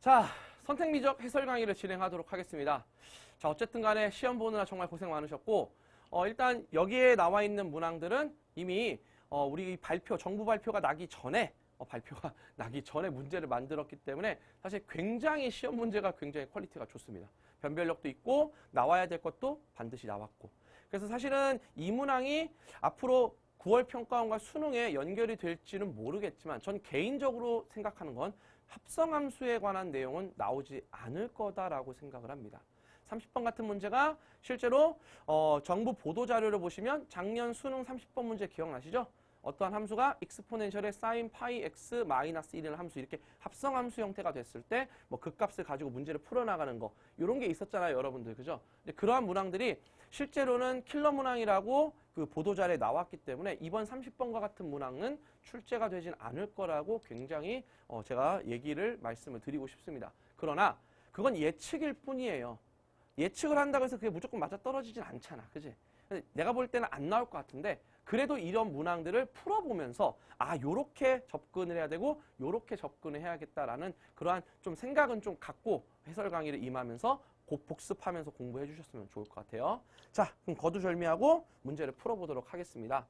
자, 선택미적 해설 강의를 진행하도록 하겠습니다. 자, 어쨌든 간에 시험 보느라 정말 고생 많으셨고, 일단 여기에 나와 있는 문항들은 이미 우리 발표, 정부 발표가 나기 전에 발표가 나기 전에 문제를 만들었기 때문에 사실 굉장히 시험 문제가 굉장히 퀄리티가 좋습니다. 변별력도 있고 나와야 될 것도 반드시 나왔고. 그래서 사실은 이 문항이 앞으로 9월 평가원과 수능에 연결이 될지는 모르겠지만 전 개인적으로 생각하는 건 합성함수에 관한 내용은 나오지 않을 거다라고 생각을 합니다. 30번 같은 문제가 실제로 정부 보도자료를 보시면 작년 수능 30번 문제 기억나시죠? 어떠한 함수가 익스포넨셜의 사인 파이 x 마이너스 1이라는 함수 이렇게 합성함수 형태가 됐을 때 뭐 그 값을 가지고 문제를 풀어나가는 거 이런 게 있었잖아요, 여러분들. 그죠? 근데 그러한 문항들이 실제로는 킬러 문항이라고 그 보도자료에 나왔기 때문에 이번 30번과 같은 문항은 출제가 되진 않을 거라고 굉장히 제가 말씀을 드리고 싶습니다. 그러나 그건 예측일 뿐이에요. 예측을 한다고 해서 그게 무조건 맞아 떨어지진 않잖아. 그지? 내가 볼 때는 안 나올 것 같은데 그래도 이런 문항들을 풀어보면서 요렇게 접근을 해야 되고 요렇게 접근을 해야겠다라는 그러한 좀 생각은 좀 갖고 해설 강의를 임하면서 곧 복습하면서 공부해 주셨으면 좋을 것 같아요. 자, 그럼 거두절미하고 문제를 풀어보도록 하겠습니다.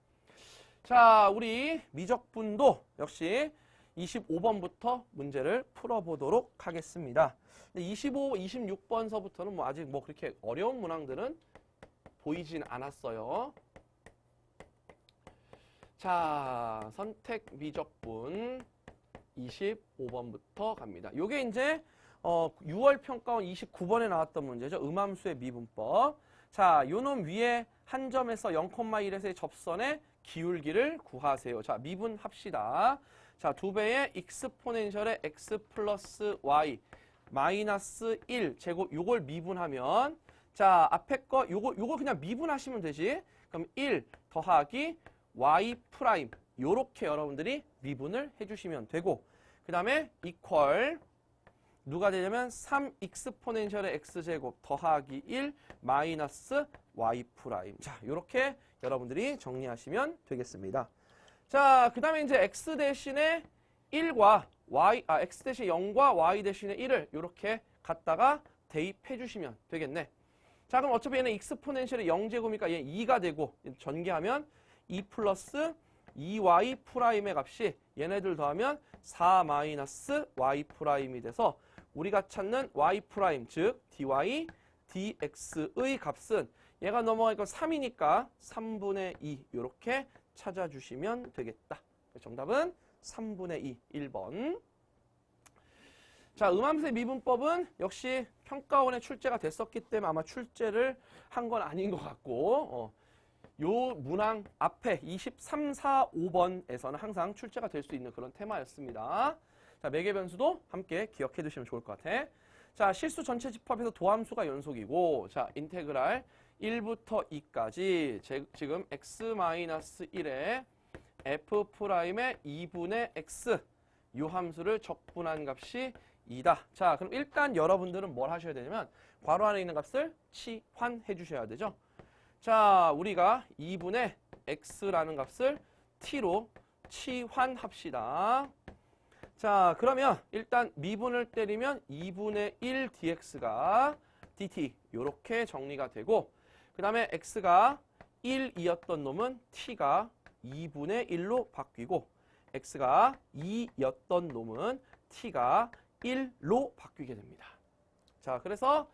자, 우리 미적분도 역시 25번부터 문제를 풀어보도록 하겠습니다. 25, 26번서부터는 뭐 아직 뭐 그렇게 어려운 문항들은 보이진 않았어요. 자, 선택 미적분 25번부터 갑니다. 요게 이제 6월 평가원 29번에 나왔던 문제죠. 음함수의 미분법. 자, 요놈 위에 한 점에서 0,1에서의 접선의 기울기를 구하세요. 자, 미분합시다. 자, 2배의 익스포넨셜의 x 플러스 y 마이너스 1 제곱 요걸 미분하면 자, 앞에 거 요거 그냥 미분하시면 되지. 그럼 1 더하기 y 프라임 요렇게 여러분들이 미분을 해주시면 되고 그 다음에 이퀄 누가 되냐면 3 익스포넨셜의 x제곱 더하기 1 마이너스 y 프라임. 자, 요렇게 여러분들이 정리하시면 되겠습니다. 자, 그 다음에 이제 x 대신에 1과 x 대신에 0과 y 대신에 1을 요렇게 갖다가 대입해 주시면 되겠네. 자, 그럼 어차피 얘는 익스포넨셜이 0제곱이니까 얘 2가 되고 전개하면 2 플러스 2y 프라임의 값이 얘네들 더하면 4 마이너스 y 프라임이 돼서 우리가 찾는 y 프라임 즉 dy dx의 값은 얘가 넘어가니까 3이니까 3분의 2 이렇게 찾아주시면 되겠다. 정답은 3분의 2 1번. 자, 음함수의 미분법은 역시 평가원에 출제가 됐었기 때문에 아마 출제를 한 건 아닌 것 같고 요 문항 앞에 23, 4, 5번에서는 항상 출제가 될 수 있는 그런 테마였습니다. 자, 매개 변수도 함께 기억해 두시면 좋을 것 같아. 자, 실수 전체 집합에서 도함수가 연속이고 자, 인테그랄 1부터 2까지 지금 x-1에 f'의 2분의 x 요 함수를 적분한 값이 2다. 자, 그럼 일단 여러분들은 뭘 하셔야 되냐면 괄호 안에 있는 값을 치환해 주셔야 되죠. 자, 우리가 2분의 x라는 값을 t로 치환합시다. 자, 그러면 일단 미분을 때리면 2분의 1 dx가 dt 요렇게 정리가 되고 그 다음에 x가 1이었던 놈은 t가 2분의 1로 바뀌고 x가 2였던 놈은 t가 1로 바뀌게 됩니다. 자, 그래서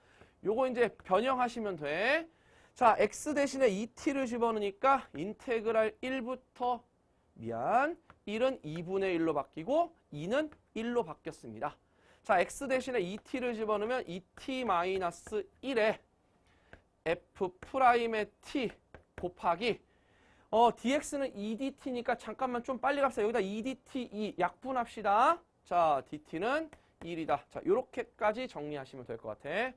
요거 이제 변형하시면 돼. 자, x 대신에 2t를 집어넣으니까 인테그랄 1부터 1은 2분의 1로 바뀌고 2는 1로 바뀌었습니다. 자, x 대신에 2t를 집어넣으면 2t-1에 f'의 t 곱하기 dx는 2dt니까 잠깐만 좀 빨리 갑시다. 여기다 2dt 2 약분합시다. 자, dt는 1이다. 자, 요렇게까지 정리하시면 될 것 같아.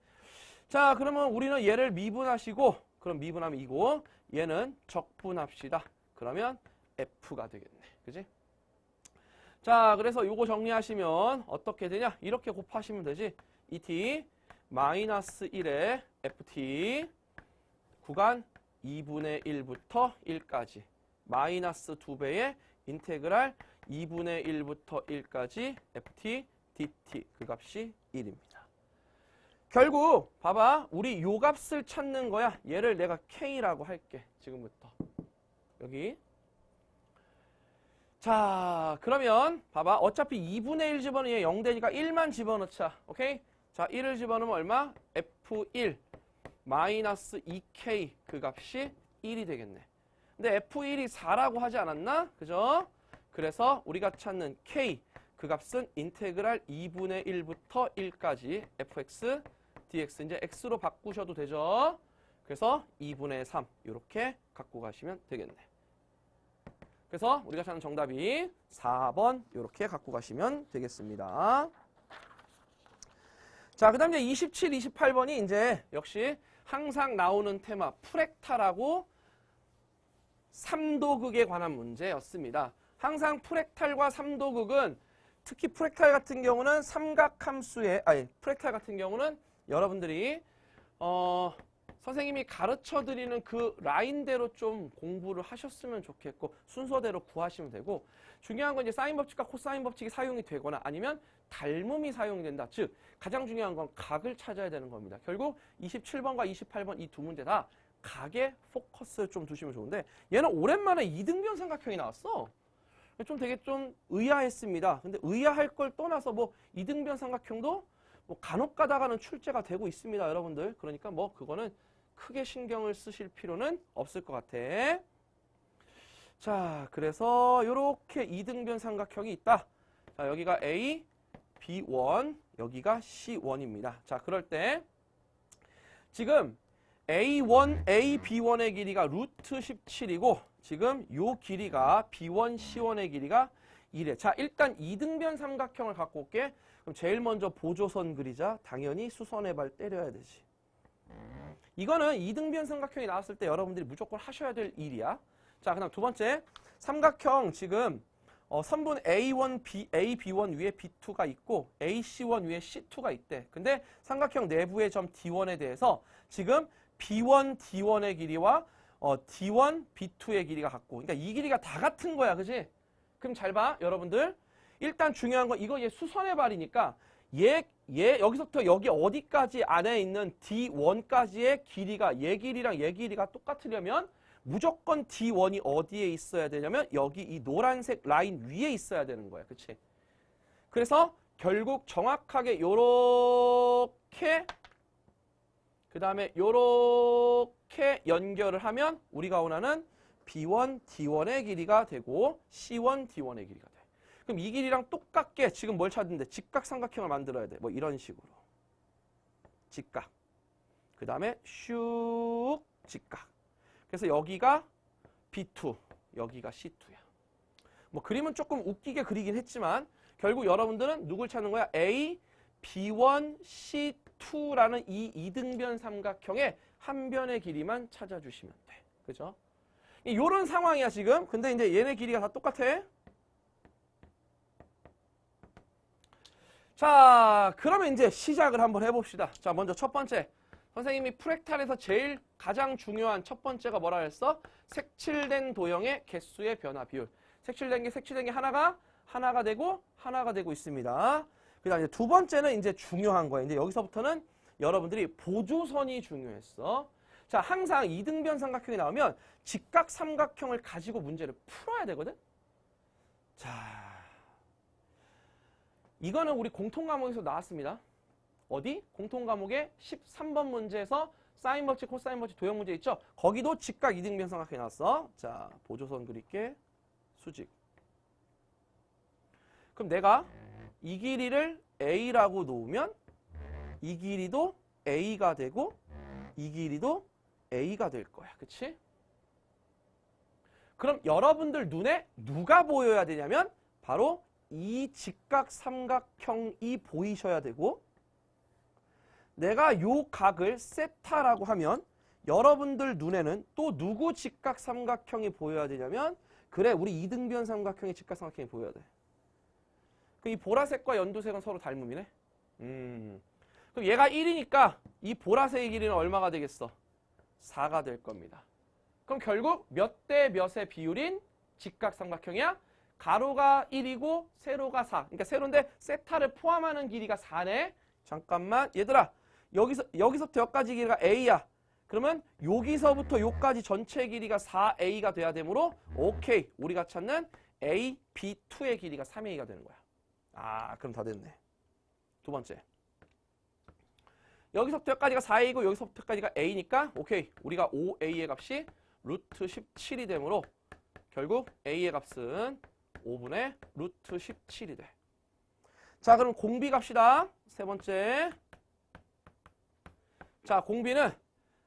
자, 그러면 우리는 얘를 미분하시고 그럼 미분하면 2고 얘는 적분합시다. 그러면 f가 되겠네. 그지? 자, 그래서 요거 정리하시면 어떻게 되냐? 이렇게 곱하시면 되지. 2t 마이너스 1에 ft 구간 2분의 1부터 1까지 마이너스 2배의 인테그랄 2분의 1부터 1까지 ft dt 그 값이 1입니다. 결국 봐봐. 우리 요 값을 찾는 거야. 얘를 내가 k라고 할게. 지금부터. 여기. 자, 그러면 봐봐. 어차피 2분의 1 집어넣으면 0 되니까 1만 집어넣자. 오케이? 자, 1을 집어넣으면 얼마? F1 마이너스 2K 그 값이 1이 되겠네. 근데 F1이 4라고 하지 않았나? 그죠? 그래서 우리가 찾는 K 그 값은 인테그랄 2분의 1부터 1까지 fx, dx 이제 x로 바꾸셔도 되죠. 그래서 2분의 3 이렇게 갖고 가시면 되겠네. 그래서 우리가 찾는 정답이 4번 이렇게 갖고 가시면 되겠습니다. 자, 그 다음 이제 27, 28번이 이제 역시 항상 나오는 테마 프랙탈하고 삼도극에 관한 문제였습니다. 항상 프랙탈과 삼도극은 특히 프랙탈 같은 경우는 삼각함수의 프랙탈 같은 경우는 여러분들이 선생님이 가르쳐 드리는 그 라인대로 좀 공부를 하셨으면 좋겠고 순서대로 구하시면 되고 중요한 건 이제 사인 법칙과 코사인 법칙이 사용이 되거나 아니면 닮음이 사용된다. 즉 가장 중요한 건 각을 찾아야 되는 겁니다. 결국 27번과 28번 이 두 문제 다 각에 포커스를 좀 두시면 좋은데 얘는 오랜만에 이등변 삼각형이 나왔어. 좀 되게 좀 의아했습니다. 근데 의아할 걸 떠나서 뭐 이등변 삼각형도 뭐 간혹 가다가는 출제가 되고 있습니다, 여러분들. 그러니까 뭐 그거는 크게 신경을 쓰실 필요는 없을 것 같아. 자, 그래서 이렇게 이등변 삼각형이 있다. 자, 여기가 A, B1, 여기가 C1입니다. 자, 그럴 때 지금 A1, A, B1의 길이가 루트 17이고 지금 요 길이가 B1, C1의 길이가 1에. 자, 일단 이등변 삼각형을 갖고 올게. 그럼 제일 먼저 보조선 그리자. 당연히 수선의 발 때려야 되지. 이거는 이등변 삼각형이 나왔을 때 여러분들이 무조건 하셔야 될 일이야. 자, 그다음 두 번째 삼각형 지금 선분 A1, A, B1 위에 B2가 있고 AC1 위에 C2가 있대. 근데 삼각형 내부의 점 D1에 대해서 지금 B1, D1의 길이와 D1, B2의 길이가 같고 그러니까 이 길이가 다 같은 거야. 그지? 그럼 잘 봐. 여러분들. 일단 중요한 건 이거 얘 수선의 발이니까 얘 여기서부터 여기 어디까지 안에 있는 D1까지의 길이가 얘 길이랑 얘 길이가 똑같으려면 무조건 D1이 어디에 있어야 되냐면 여기 이 노란색 라인 위에 있어야 되는 거야. 그치? 그래서 결국 정확하게 요렇게 그 다음에 요렇게 연결을 하면 우리가 원하는 B1, D1의 길이가 되고 C1, D1의 길이가 돼. 그럼 이 길이랑 똑같게 지금 뭘 찾는데 직각삼각형을 만들어야 돼. 뭐 이런 식으로. 직각. 그 다음에 슉 직각. 그래서 여기가 B2, 여기가 C2야. 뭐 그림은 조금 웃기게 그리긴 했지만 결국 여러분들은 누굴 찾는 거야? A, B1, C2라는 이 이등변 삼각형의 한 변의 길이만 찾아주시면 돼. 그죠? 요런 상황이야 지금. 근데 이제 얘네 길이가 다 똑같아. 자, 그러면 이제 시작을 한번 해봅시다. 자, 먼저 첫 번째. 선생님이 프랙탈에서 제일 가장 중요한 첫 번째가 뭐라 했어? 색칠된 도형의 개수의 변화 비율. 색칠된 게 하나가 되고 있습니다. 그 다음에 두 번째는 이제 중요한 거예요. 이제 여기서부터는 여러분들이 보조선이 중요했어. 자, 항상 이등변 삼각형이 나오면 직각 삼각형을 가지고 문제를 풀어야 되거든? 자, 이거는 우리 공통과목에서 나왔습니다. 어디? 공통과목의 13번 문제에서 사인 법칙, 코사인 법칙 도형 문제 있죠? 거기도 직각 이등변 삼각형이 나왔어. 자, 보조선 그릴게. 수직. 그럼 내가 이 길이를 A라고 놓으면 이 길이도 A가 되고 이 길이도 A가 될 거야. 그치? 그럼 여러분들 눈에 누가 보여야 되냐면 바로 이 직각 삼각형이 보이셔야 되고 내가 요 각을 세타라고 하면 여러분들 눈에는 또 누구 직각 삼각형이 보여야 되냐면 그래 우리 이등변 삼각형의 직각 삼각형이 보여야 돼. 이 보라색과 연두색은 서로 닮음이네. 그럼 얘가 1이니까 이 보라색의 길이는 얼마가 되겠어? 4가 될 겁니다. 그럼 결국 몇 대 몇의 비율인 직각 삼각형이야? 가로가 1이고 세로가 4. 그러니까 세로인데 세타를 포함하는 길이가 4네. 잠깐만 얘들아. 여기서부터 여기까지 길이가 A야. 그러면 여기서부터 여기까지 전체 길이가 4A가 돼야 되므로 오케이. 우리가 찾는 A, B2의 길이가 3A가 되는 거야. 아, 그럼 다 됐네. 두 번째. 여기서부터 여기까지가 4A고 여기서부터 여기까지가 A니까 오케이. 우리가 5A의 값이 루트 17이 되므로 결국 A의 값은 5분의 루트 17이 돼. 자, 그럼 공비 갑시다. 세 번째. 자, 공비는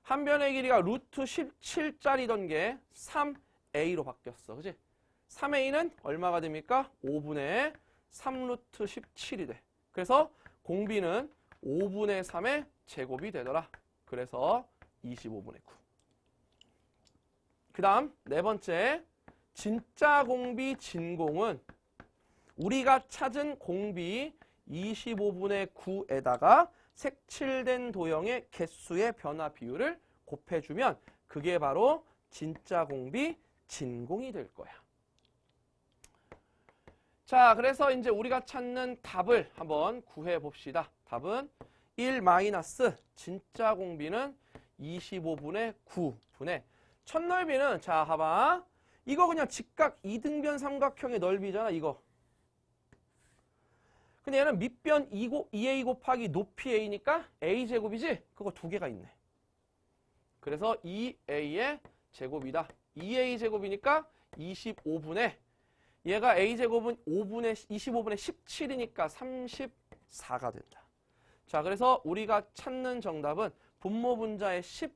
한 변의 길이가 루트 17짜리던 게 3A로 바뀌었어. 그치? 3A는 얼마가 됩니까? 5분의 3루트 17이 돼. 그래서 공비는 5분의 3의 제곱이 되더라. 그래서 25분의 9. 그 다음 네 번째. 진짜 공비 진공은 우리가 찾은 공비 25분의 9에다가 색칠된 도형의 개수의 변화 비율을 곱해주면 그게 바로 진짜 공비 진공이 될 거야. 자, 그래서 이제 우리가 찾는 답을 한번 구해 봅시다. 답은 1 마이너스 진짜 공비는 25분의 9분의 첫 넓이는 자, 봐봐. 이거 그냥 직각 이등변 삼각형의 넓이잖아, 이거. 근데 얘는 밑변 2A 곱하기 높이 A니까 A제곱이지? 그거 두 개가 있네. 그래서 2A의 제곱이다. 2A 제곱이니까 25분의 얘가 A제곱은 25분의 17이니까 34가 된다. 자, 그래서 우리가 찾는 정답은 분모 분자에 10,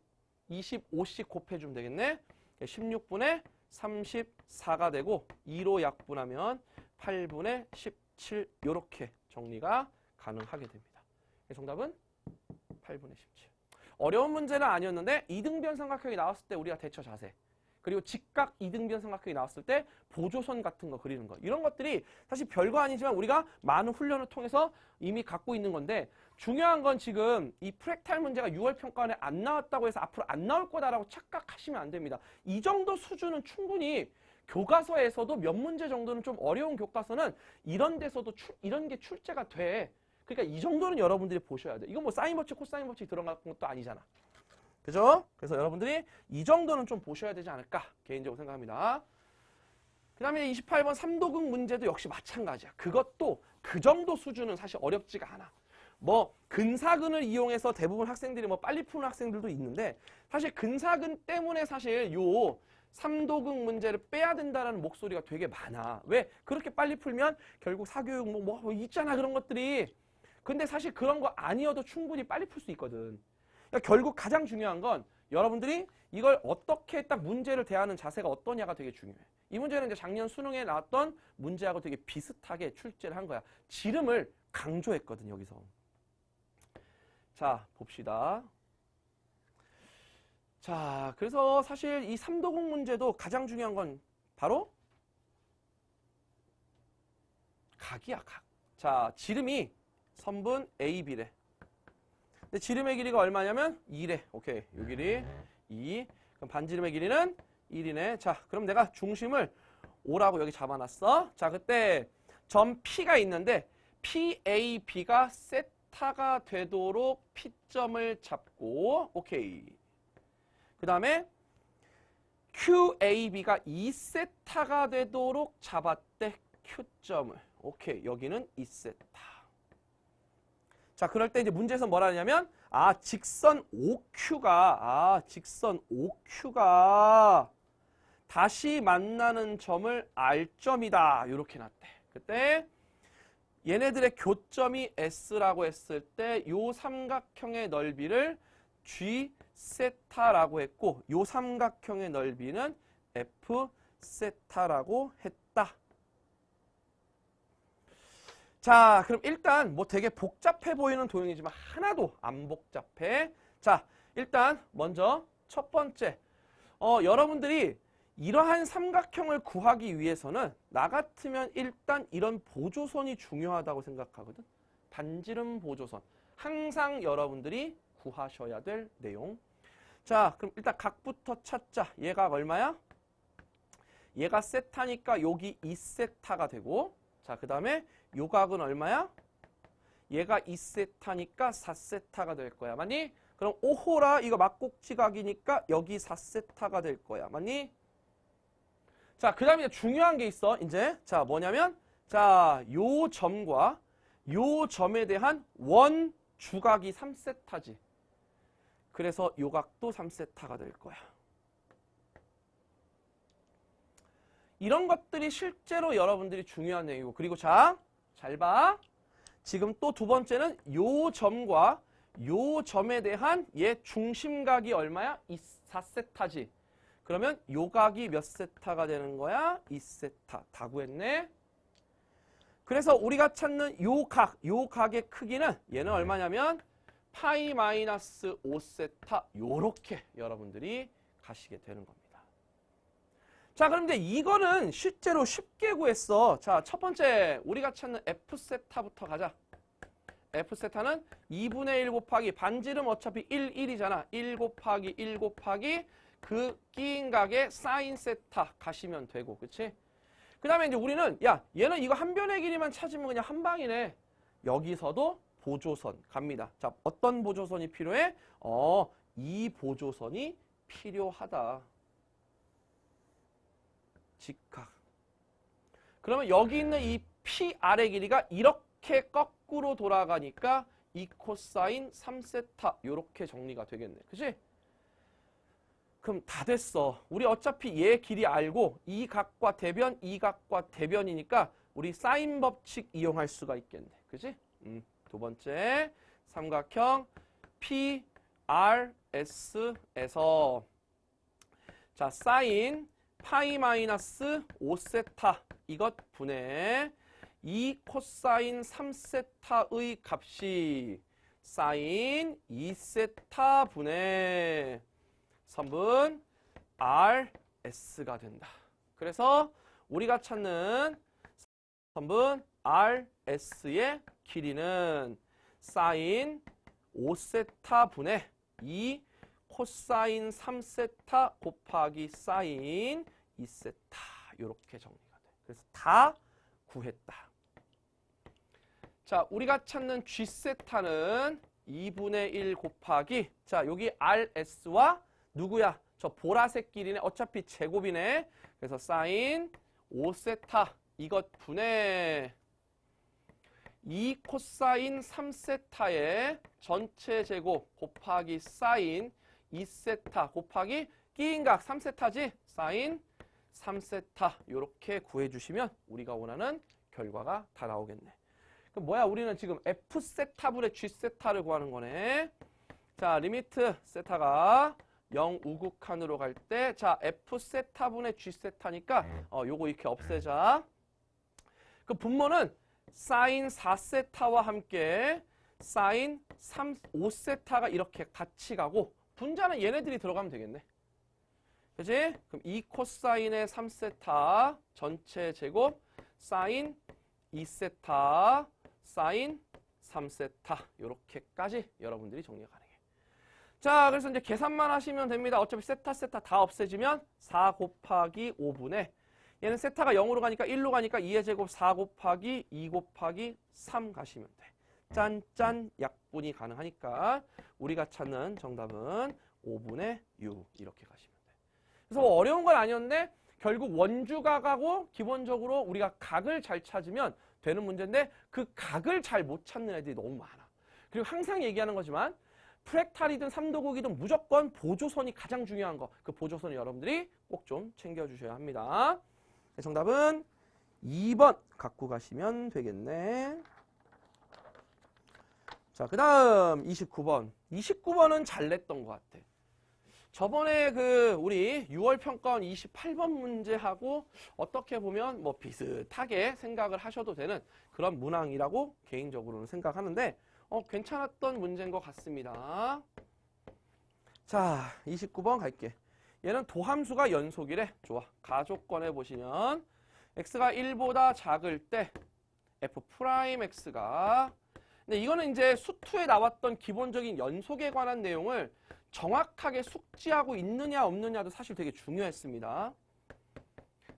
25씩 곱해주면 되겠네. 16분의 34가 되고 2로 약분하면 8분의 17 이렇게 정리가 가능하게 됩니다. 정답은 8분의 17. 어려운 문제는 아니었는데 이등변 삼각형이 나왔을 때 우리가 대처 자세 그리고 직각 이등변 삼각형이 나왔을 때 보조선 같은 거 그리는 거 이런 것들이 사실 별거 아니지만 우리가 많은 훈련을 통해서 이미 갖고 있는 건데 중요한 건 지금 이 프랙탈 문제가 6월 평가원에 안 나왔다고 해서 앞으로 안 나올 거다라고 착각하시면 안 됩니다. 이 정도 수준은 충분히 교과서에서도 몇 문제 정도는 좀 어려운 교과서는 이런 데서도 이런 게 출제가 돼. 그러니까 이 정도는 여러분들이 보셔야 돼. 이건 뭐 사인 법칙, 코사인 법칙 들어간 것도 아니잖아. 그죠? 그래서 여러분들이 이 정도는 좀 보셔야 되지 않을까 개인적으로 생각합니다. 그 다음에 28번 삼도극 문제도 역시 마찬가지야. 그것도 그 정도 수준은 사실 어렵지가 않아. 뭐 근사근을 이용해서 대부분 학생들이 뭐 빨리 푸는 학생들도 있는데 사실 근사근 때문에 사실 요 삼도극 문제를 빼야 된다는 목소리가 되게 많아. 왜? 그렇게 빨리 풀면 결국 사교육 뭐 있잖아 그런 것들이. 근데 사실 그런 거 아니어도 충분히 빨리 풀 수 있거든. 그러니까 결국 가장 중요한 건 여러분들이 이걸 어떻게 딱 문제를 대하는 자세가 어떠냐가 되게 중요해. 이 문제는 이제 작년 수능에 나왔던 문제하고 되게 비슷하게 출제를 한 거야. 지름을 강조했거든 여기서. 자, 봅시다. 자, 그래서 사실 이 삼도극 문제도 가장 중요한 건 바로 각이야, 각. 자, 지름이 선분 AB래. 근데 지름의 길이가 얼마냐면 2래. 오케이. 요 길이 2. 그럼 반지름의 길이는 1이네. 자, 그럼 내가 중심을 5라고 여기 잡아놨어. 자, 그때 점 P가 있는데 PAB가 세타가 되도록 P점을 잡고 오케이. 그 다음에 QAB가 2세타가 되도록 잡았대. Q점을. 오케이. 여기는 2세타. 자, 그럴 때 이제 문제에서 뭐라 하냐면 직선 OQ가 다시 만나는 점을 R점이다. 이렇게 놨대. 그때 얘네들의 교점이 S라고 했을 때 요 삼각형의 넓이를 G세타라고 했고 요 삼각형의 넓이는 F세타라고 했다. 자, 그럼 일단 뭐 되게 복잡해 보이는 도형이지만 하나도 안 복잡해. 자, 일단 먼저 첫 번째 여러분들이 이러한 삼각형을 구하기 위해서는 나 같으면 일단 이런 보조선이 중요하다고 생각하거든. 반지름 보조선. 항상 여러분들이 구하셔야 될 내용. 자, 그럼 일단 각부터 찾자. 얘가 얼마야? 얘가 세타니까 여기 2세타가 되고, 자, 그 다음에 요 각은 얼마야? 얘가 2세타니까 4세타가 될 거야. 맞니? 그럼 오호라 이거 막꼭지각이니까 여기 4세타가 될 거야. 맞니? 자, 그 다음에 중요한 게 있어. 이제 자, 뭐냐면 자, 요 점과 요 점에 대한 원 주각이 3세타지. 그래서 요 각도 3세타가 될 거야. 이런 것들이 실제로 여러분들이 중요한 내용이고, 그리고 자, 잘 봐. 지금 또 두 번째는 요 점과 요 점에 대한 얘 중심각이 얼마야? 4세타지. 그러면 요 각이 몇 세타가 되는 거야? 2세타. 다 구했네. 그래서 우리가 찾는 요 각의 크기는 얘는 얼마냐면 파이 마이너스 5세타. 요렇게 여러분들이 가시게 되는 겁니다. 자, 그런데 이거는 실제로 쉽게 구했어. 자, 첫 번째 우리가 찾는 F세타부터 가자. F세타는 2분의 1 곱하기 반지름 어차피 1, 1이잖아. 1 곱하기 1 곱하기 그 끼인 각의 사인 세타 가시면 되고, 그치? 그 다음에 이제 우리는 야, 얘는 이거 한 변의 길이만 찾으면 그냥 한 방이네. 여기서도 보조선 갑니다. 자, 어떤 보조선이 필요해? 이 보조선이 필요하다. 직각. 그러면 여기 있는 이 P 아래 길이가 이렇게 거꾸로 돌아가니까 이 코사인 3세타 이렇게 정리가 되겠네. 그치? 그럼 다 됐어. 우리 어차피 얘 길이 알고 이 각과 대변, 이 각과 대변이니까 우리 사인 법칙 이용할 수가 있겠네. 그치? 두 번째 삼각형 PRS에서 자, 사인 파이 마이너스 5세타 이것 분의 이 코사인 3세타의 값이 사인 2세타 분의 선분 RS가 된다. 그래서 우리가 찾는 선분 RS의 길이는 사인 5세타 분의 2 코사인 3세타 곱하기 사인 2세타 이렇게 정리가 돼. 그래서 다 구했다. 자, 우리가 찾는 G세타는 2분의 1 곱하기 자, 여기 RS와 누구야? 저 보라색 길이네. 어차피 제곱이네. 그래서 사인 5세타 이것 분의 2 코사인 3세타의 전체 제곱 곱하기 사인 2세타 곱하기 끼인 각 3세타지? 사인 3세타 이렇게 구해주시면 우리가 원하는 결과가 다 나오겠네. 그럼 뭐야? 우리는 지금 F세타분의 G세타를 구하는 거네. 자, 리미트 세타가 0 우극한으로 갈 때 자, F세타분의 G세타니까 요거 이렇게 없애자. 그 분모는 사인 4세타와 함께 사인 5세타가 이렇게 같이 가고 분자는 얘네들이 들어가면 되겠네. 그치? 그럼 2 코사인의 3세타 전체 제곱 사인 2세타 사인 3세타 이렇게까지 여러분들이 정리가 가능해. 자, 그래서 이제 계산만 하시면 됩니다. 어차피 세타 다 없애지면 4 곱하기 5분의 얘는 세타가 0으로 가니까 1로 가니까 2의 제곱 4 곱하기 2 곱하기 3 가시면 돼. 짠짠 약분이 가능하니까 우리가 찾는 정답은 5분의 6 이렇게 가시면 돼. 그래서 뭐 어려운 건 아니었는데 결국 원주각하고 기본적으로 우리가 각을 잘 찾으면 되는 문제인데 그 각을 잘 못 찾는 애들이 너무 많아. 그리고 항상 얘기하는 거지만 프랙탈이든 삼도극이든 무조건 보조선이 가장 중요한 거. 그 보조선을 여러분들이 꼭 좀 챙겨주셔야 합니다. 정답은 2번 갖고 가시면 되겠네. 자, 그 다음 29번. 29번은 잘 냈던 것 같아. 저번에 그 우리 6월 평가원 28번 문제하고 어떻게 보면 뭐 비슷하게 생각을 하셔도 되는 그런 문항이라고 개인적으로는 생각하는데 괜찮았던 문제인 것 같습니다. 자, 29번 갈게. 얘는 도함수가 연속이래. 좋아. 가족권에 보시면 x가 1보다 작을 때 f'x가 근데 이거는 이제 수투에 나왔던 기본적인 연속에 관한 내용을 정확하게 숙지하고 있느냐 없느냐도 사실 되게 중요했습니다.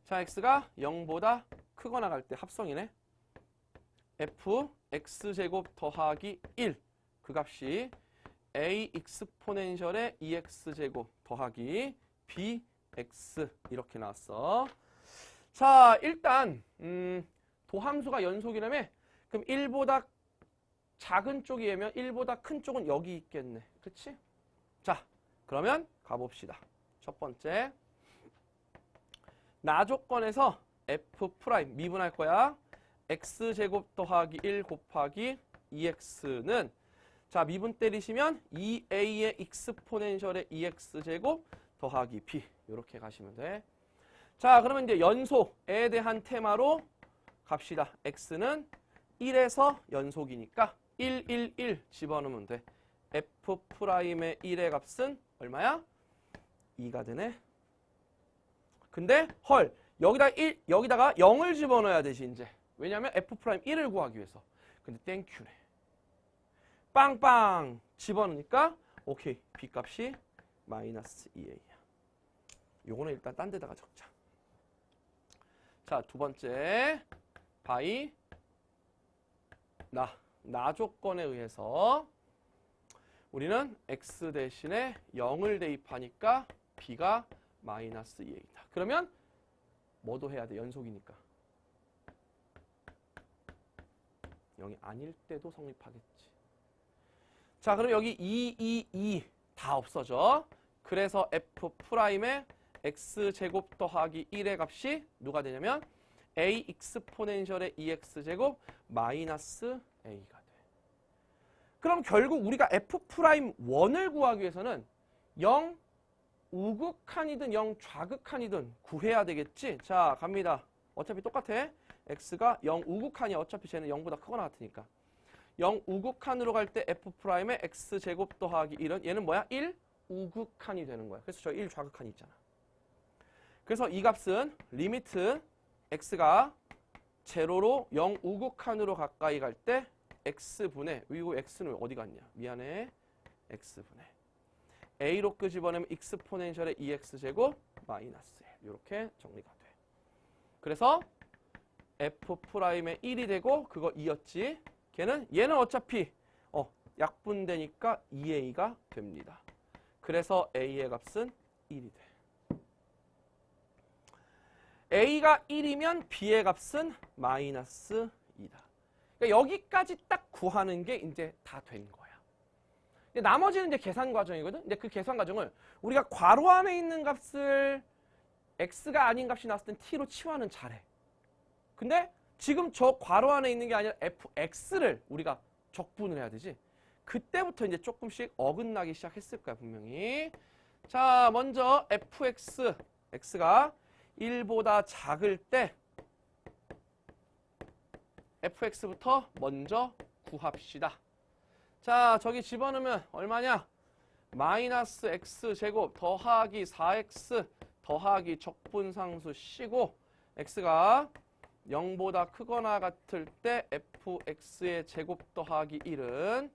자, x가 0보다 크거나 갈 때 합성이네. f x제곱 더하기 1. 그 값이 a 익스포넨셜의 2x제곱 더하기 bx 이렇게 나왔어. 자, 일단 도함수가 연속이라며 그럼 1보다 작은 쪽이 얘면 1보다 큰 쪽은 여기 있겠네. 그치? 자, 그러면 가봅시다. 첫 번째, 나 조건에서 f' 미분할 거야. x제곱 더하기 1 곱하기 2x는 자, 미분 때리시면 2a의 익스포넨셜의 2x제곱 더하기 b 이렇게 가시면 돼. 자, 그러면 이제 연속에 대한 테마로 갑시다. x는 1에서 연속이니까 1, 1, 1 집어넣으면 돼. f'의 1의 값은 얼마야? 2가 되네. 근데 헐, 여기다가 0을 집어넣어야 되지 이제. 왜냐면 f'1을 구하기 위해서. 근데 땡큐네. 빵빵 집어넣으니까 오케이, b값이 마이너스 2a야. 요거는 일단 딴 데다가 적자. 자, 두 번째 바이 나 조건에 의해서 우리는 x 대신에 0을 대입하니까 b가 마이너스 2a다. 그러면 뭐도 해야 돼? 연속이니까. 0이 아닐 때도 성립하겠지. 자, 그럼 여기 2 다 없어져. 그래서 f'의 x제곱 더하기 1의 값이 누가 되냐면 a 익스포넨셜의 2x제곱 마이너스 a가 돼. 그럼 결국 우리가 f'1을 구하기 위해서는 0 우극한이든 0 좌극한이든 구해야 되겠지. 자, 갑니다. 어차피 똑같아. x가 0 우극한이야. 어차피 쟤는 0보다 크거나 같으니까. 0 우극한으로 갈 때 f'의 x제곱 더하기 1은 얘는 뭐야? 1 우극한이 되는 거야. 그래서 저 1 좌극한이 있잖아. 그래서 이 값은 리미트 x가 제로로 0 우극한으로 가까이 갈 때 x분의, 이거 x는 어디 갔냐? 미안해. x분의 a로 끄집어내면 익스포넨셜의 2x제곱 마이너스 1 이렇게 정리가 돼. 그래서 f'의 1이 되고 그거 2였지. 얘는 어차피 약분되니까 2a가 됩니다. 그래서 a의 값은 1이 돼. a가 1이면 b의 값은 마이너스 2다. 그러니까 여기까지 딱 구하는 게 이제 다 된 거야. 나머지는 이제 계산 과정이거든. 근데 그 계산 과정을 우리가 괄호 안에 있는 값을 x가 아닌 값이 나왔을 땐 t로 치환은 잘해. 근데 지금 저 괄호 안에 있는 게 아니라 fx를 우리가 적분을 해야 되지. 그때부터 이제 조금씩 어긋나기 시작했을 거야, 분명히. 자, 먼저 x가 1보다 작을 때 fx부터 먼저 구합시다. 자, 저기 집어넣으면 얼마냐? 마이너스 x제곱 더하기 4x 더하기 적분상수 c고 x가 0보다 크거나 같을 때 fx의 제곱 더하기 1은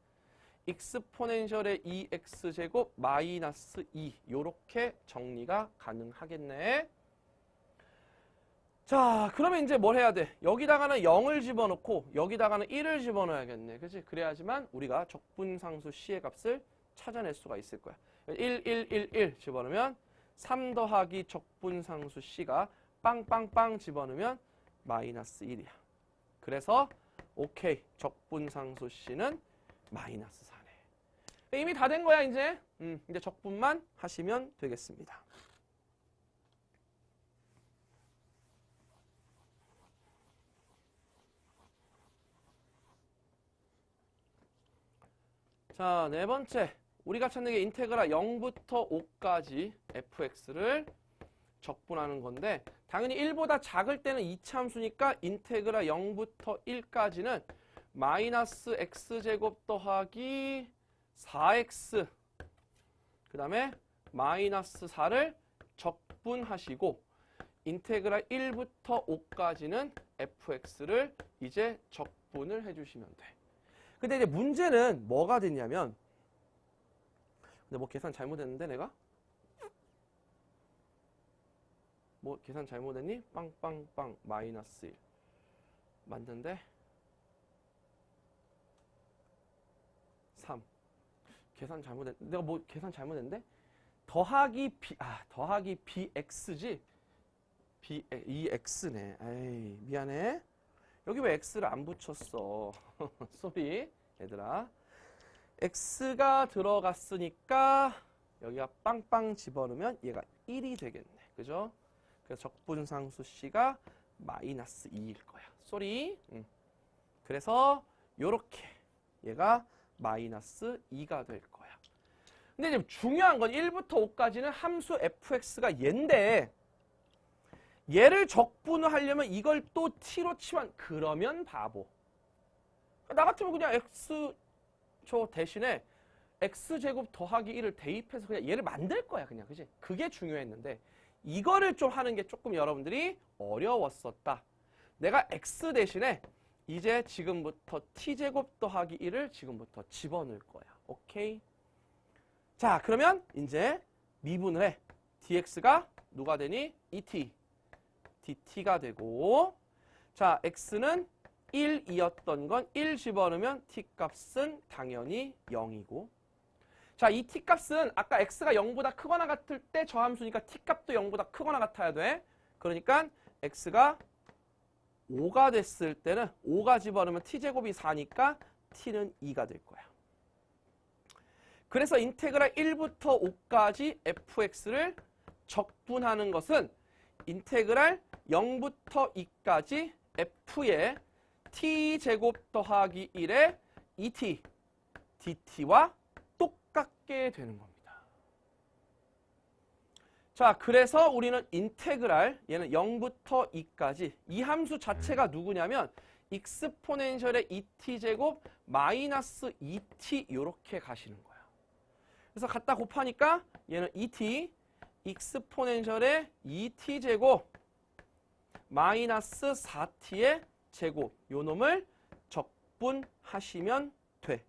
익스포넨셜의 2x제곱 마이너스 2 요렇게 정리가 가능하겠네. 자, 그러면 이제 뭘 해야 돼? 여기다가는 0을 집어넣고 여기다가는 1을 집어넣어야겠네. 그치? 그래야지만 우리가 적분상수 c의 값을 찾아낼 수가 있을 거야. 1, 1, 1, 1 집어넣으면 3 더하기 적분상수 c가 빵빵빵 집어넣으면 마이너스 1이야. 그래서 오케이, 적분상수 c는 마이너스 4네. 이미 다 된 거야 이제. 이제 적분만 하시면 되겠습니다. 자, 네 번째. 우리가 찾는 게 인테그랄 0부터 5까지 fx를 적분하는 건데 당연히 1보다 작을 때는 이차함수니까 인테그랄 0부터 1까지는 마이너스 x제곱 더하기 4x 그 다음에 마이너스 4를 적분하시고 인테그랄 1부터 5까지는 fx를 이제 적분을 해주시면 돼. 근데 이제 문제는 뭐가 됐냐면 근데 뭐 계산 잘못했는데 내가? 뭐 계산 잘못했니? 빵빵빵 마이너스 1 맞는데 3 계산 잘못했 내가 뭐 계산 잘못했는데 더하기 bx지 이 x네. 에이 미안해. 여기 왜 x를 안 붙였어? 쏘리 얘들아. x가 들어갔으니까 여기가 빵빵 집어넣으면 얘가 1이 되겠네. 그죠? 그래서 적분상수 C가 마이너스 2일 거야. 쏘리. 그래서 요렇게 얘가 마이너스 2가 될 거야. 근데 지금 중요한 건 1부터 5까지는 함수 fx가 얘인데 얘를 적분을 하려면 이걸 또 t로 치면 그러면 바보. 나 같으면 그냥 x 저 대신에 x제곱 더하기 1을 대입해서 그냥 얘를 만들 거야. 그냥 그지? 그게 중요했는데 이거를 좀 하는 게 조금 여러분들이 어려웠었다. 내가 x 대신에 이제 지금부터 t제곱 더하기 1을 지금부터 집어넣을 거야. 오케이? 자 그러면 이제 미분을 해. dx가 누가 되니? 2t. dt가 되고 자 x는 1이었던 건 1 집어넣으면 t값은 당연히 0이고 자 이 t값은 아까 x가 0보다 크거나 같을 때 저 함수니까 t값도 0보다 크거나 같아야 돼. 그러니까 x가 5가 됐을 때는 5가 집어넣으면 t제곱이 4니까 t는 2가 될 거야. 그래서 인테그랄 1부터 5까지 fx를 적분하는 것은 인테그랄 0부터 2까지 f의 t제곱 더하기 1의 2t, dt와 똑같게 되는 겁니다. 자, 그래서 우리는 인테그랄, 얘는 0부터 2까지 이 함수 자체가 누구냐면 익스포넨셜의 2t제곱 마이너스 2t 이렇게 가시는 거야. 그래서 갖다 곱하니까 얘는 2t 익스포넨셜의 2t제곱 마이너스 4t의 제곱 요 놈을 적분하시면 돼.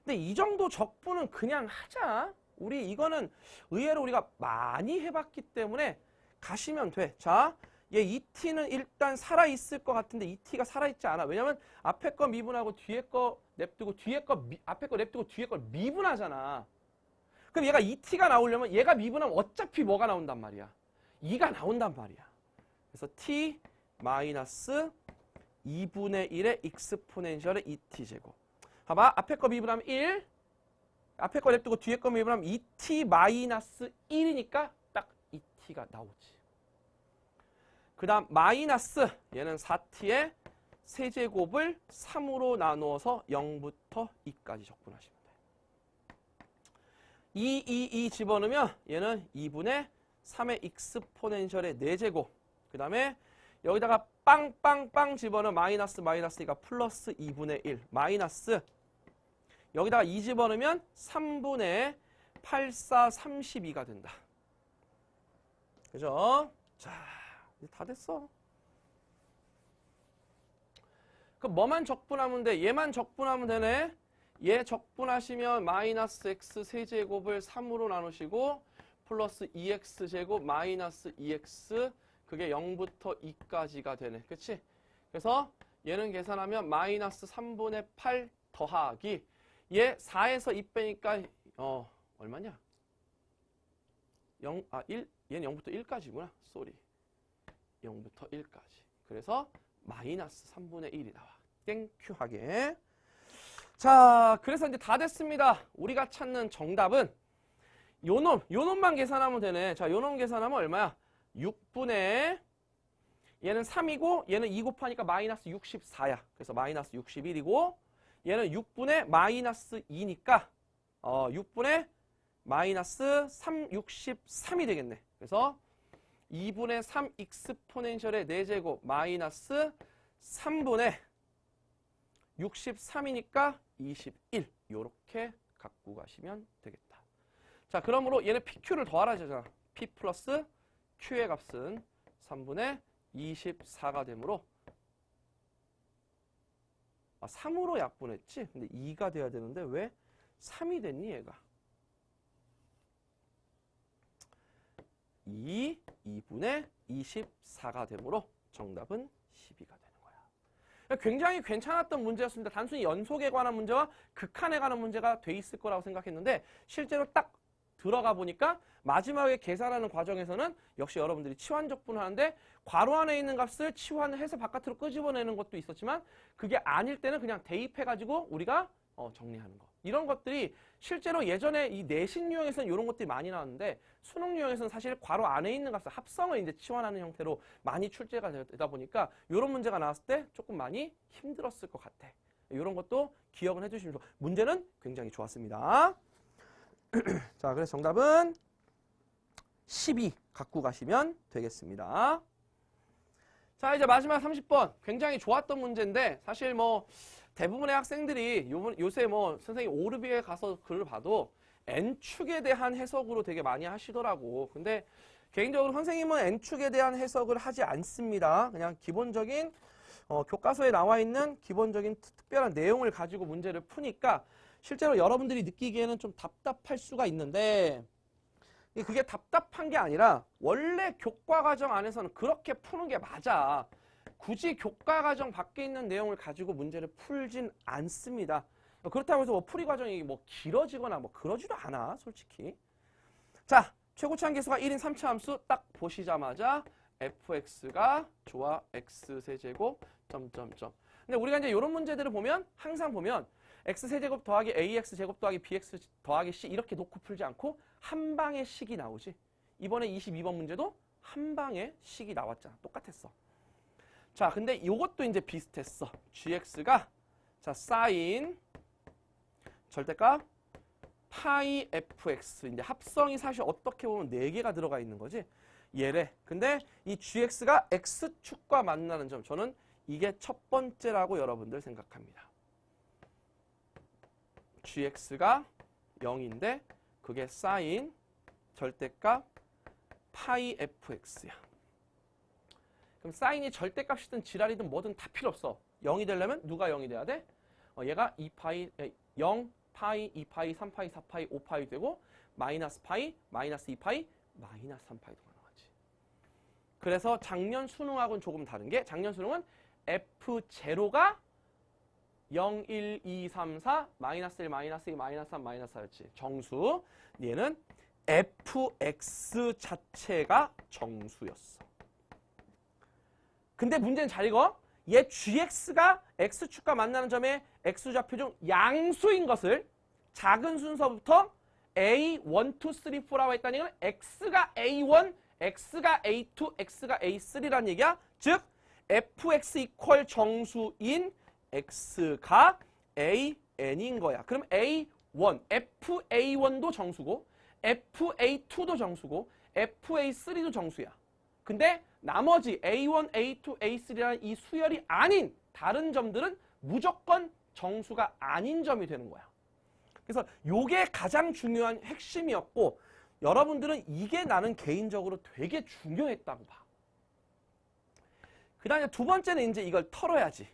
근데 이 정도 적분은 그냥 하자. 우리 이거는 의외로 우리가 많이 해봤기 때문에 가시면 돼. 자, 얘 2t는 일단 살아있을 것 같은데 2t가 살아있지 않아. 왜냐면 앞에 거 미분하고 뒤에 거 냅두고 앞에 거 냅두고 뒤에 걸 미분하잖아. 그럼 얘가 2t가 나오려면 얘가 미분하면 어차피 뭐가 나온단 말이야? 2가 나온단 말이야. 그래서 t 마이너스 2분의 1의 익스포넨셜의 2t제곱. 봐봐. 앞에 거 미분하면 1. 앞에 거 냅두고 뒤에 거 미분하면 2t 마이너스 1이니까 딱 2t가 나오지. 그 다음 마이너스 얘는 4t의 세제곱을 3으로 나누어서 0부터 2까지 적분하시면 돼. 2 집어넣으면 얘는 2분의 3의 익스포넨셜의 4제곱. 그 다음에 여기다가 빵빵빵 집어넣으면 마이너스니까 플러스 2분의 1 마이너스 여기다가 2 집어넣으면 3분의 8, 4, 32가 된다. 그죠? 자, 이제 다 됐어. 그럼 뭐만 적분하면 돼? 얘만 적분하면 되네. 얘 적분하시면 마이너스 x 세제곱을 3으로 나누시고 플러스 2x제곱 마이너스 2x 그게 0부터 2까지가 되네. 그치? 그래서 얘는 계산하면 마이너스 3분의 8 더하기 얘 4에서 2 빼니까 얼마냐? 1 얘는 0부터 1까지구나. 쏘리. 0부터 1까지. 그래서 마이너스 3분의 1이 나와. 땡큐하게. 자, 그래서 이제 다 됐습니다. 우리가 찾는 정답은 요놈만 계산하면 되네. 자, 요놈 계산하면 얼마야? 6분의 얘는 3이고 얘는 2 곱하니까 마이너스 64야. 그래서 마이너스 61이고 얘는 6분의 마이너스 2니까 6분의 마이너스 63이 되겠네. 그래서 2분의 3 익스포넨셜의 4제곱 마이너스 3분의 63이니까 21 요렇게 갖고 가시면 되겠다. 자, 그러므로 얘는 PQ를 더하라잖아. P 플러스 Q의 값은 3분의 24가 되므로 3으로 약분했지? 근데 2가 돼야 되는데 왜 3이 됐니 얘가? 2분의 24가 되므로 정답은 12가 되는 거야. 굉장히 괜찮았던 문제였습니다. 단순히 연속에 관한 문제와 극한에 관한 문제가 돼 있을 거라고 생각했는데 실제로 딱 들어가 보니까 마지막에 계산하는 과정에서는 역시 여러분들이 치환적분을 하는데 괄호 안에 있는 값을 치환을 해서 바깥으로 끄집어내는 것도 있었지만 그게 아닐 때는 그냥 대입해가지고 우리가 정리하는 거. 이런 것들이 실제로 예전에 이 내신 유형에서는 이런 것들이 많이 나왔는데 수능 유형에서는 사실 괄호 안에 있는 값을 합성을 이제 치환하는 형태로 많이 출제가 되다 보니까 이런 문제가 나왔을 때 조금 많이 힘들었을 것 같아. 이런 것도 기억을 해주시면 좋아. 문제는 굉장히 좋았습니다. 자, 그래서 정답은 12 갖고 가시면 되겠습니다. 자, 이제 마지막 30번. 굉장히 좋았던 문제인데 사실 뭐 대부분의 학생들이 요새 뭐 선생님 오르비에 가서 글을 봐도 N축에 대한 해석으로 되게 많이 하시더라고. 근데 개인적으로 선생님은 N축에 대한 해석을 하지 않습니다. 그냥 기본적인 교과서에 나와 있는 기본적인 특별한 내용을 가지고 문제를 푸니까 실제로 여러분들이 느끼기에는 좀 답답할 수가 있는데 그게 답답한 게 아니라 원래 교과과정 안에서는 그렇게 푸는 게 맞아. 굳이 교과과정 밖에 있는 내용을 가지고 문제를 풀진 않습니다. 그렇다고 해서 뭐 풀이 과정이 뭐 길어지거나 뭐 그러지도 않아, 솔직히. 자, 최고차항 계수가 1인 3차 함수 딱 보시자마자 fx가 좋아 x세제곱 점점점. 근데 우리가 이제 이런 문제들을 보면 항상 보면 x세제곱 더하기 ax제곱 더하기 bx 더하기 c 이렇게 놓고 풀지 않고 한 방에 식이 나오지. 이번에 22번 문제도 한 방에 식이 나왔잖아. 똑같았어. 자, 근데 이것도 이제 비슷했어. gx가 자 사인 절대값 파이 fx 이제 합성이 사실 어떻게 보면 4개가 들어가 있는 거지. 얘래. 근데 이 gx가 x축과 만나는 점 저는 이게 첫 번째라고 여러분들 생각합니다. gx가 0인데 그게 사인 절대값 파이 fx야. 그럼 사인이 절대값이든 지랄이든 뭐든 다 필요 없어. 0이 되려면 누가 0이 돼야 돼? 얘가 2파이, 0, 파이, 2파이, 3파이, 4파이, 5파이 되고 마이너스 파이, 마이너스 2파이, 마이너스 3파이도 가능하지. 그래서 작년 수능하고는 조금 다른 게 작년 수능은 F0가 0, 1, 2, 3, 4, 마이너스 1, 마이너스 2, 마이너스 3, 마이너스 4였지. 정수. 얘는 fx 자체가 정수였어. 근데 문제는 잘 읽어. 얘 gx가 x축과 만나는 점에 x좌표 중 양수인 것을 작은 순서부터 a, 1, 2, 3, 4라고 했다는 얘기는 x가 a1, x가 a2, x가 a3라는 얘기야. 즉 fx 이퀄 정수인 x가 an인 거야. 그럼 a1, fa1도 정수고 fa2도 정수고 fa3도 정수야. 근데 나머지 A1, A2, A3라는 이 수열이 아닌 다른 점들은 무조건 정수가 아닌 점이 되는 거야. 그래서 이게 가장 중요한 핵심이었고 여러분들은 이게 나는 개인적으로 되게 중요했다고 봐. 그 다음에 두 번째는 이제 이걸 털어야지.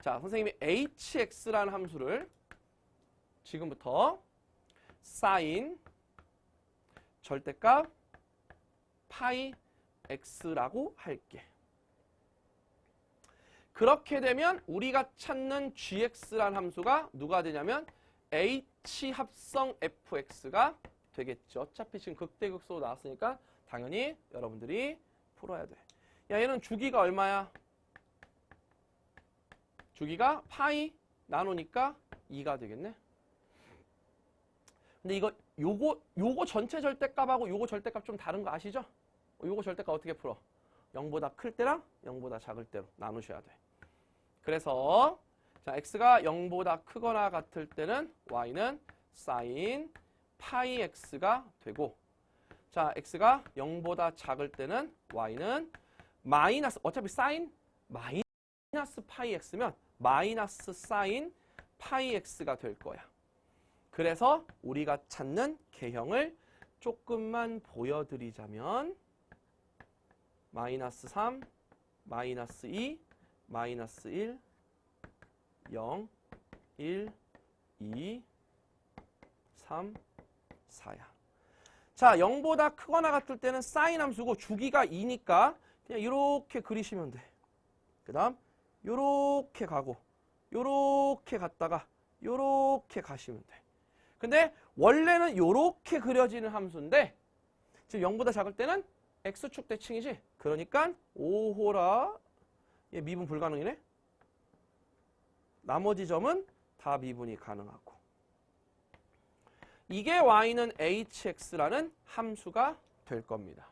자, 선생님이 hx라는 함수를 지금부터 사인 절대값 파이 x라고 할게. 그렇게 되면 우리가 찾는 gx라는 함수가 누가 되냐면 h 합성 fx가 되겠죠. 어차피 지금 극대극소로 나왔으니까 당연히 여러분들이 풀어야 돼. 야, 얘는 주기가 얼마야? 주기가 파이 나누니까 2가 되겠네. 근데 요거 전체 절대값하고 요거 절대값 좀 다른 거 아시죠? 요거 절대값 어떻게 풀어? 0보다 클 때랑 0보다 작을 때로 나누셔야 돼. 그래서 자, x가 0보다 크거나 같을 때는 y는 사인 파이 x가 되고 자, x가 0보다 작을 때는 y는 마이너스 어차피 사인 마이너스 파이 x면 마이너스 사인 파이 x가 될 거야. 그래서 우리가 찾는 개형을 조금만 보여드리자면 마이너스 3, 마이너스 2, 마이너스 1, 0, 1, 2, 3, 4야. 자, 0보다 크거나 같을 때는 사인 함수고 주기가 2니까 그냥 이렇게 그리시면 돼. 그 다음 요렇게 가고 요렇게 갔다가 요렇게 가시면 돼. 근데 원래는 요렇게 그려지는 함수인데 지금 0보다 작을 때는 x축 대칭이지. 그러니까 5호라 얘 미분 불가능이네. 나머지 점은 다 미분이 가능하고. 이게 y는 hx라는 함수가 될 겁니다.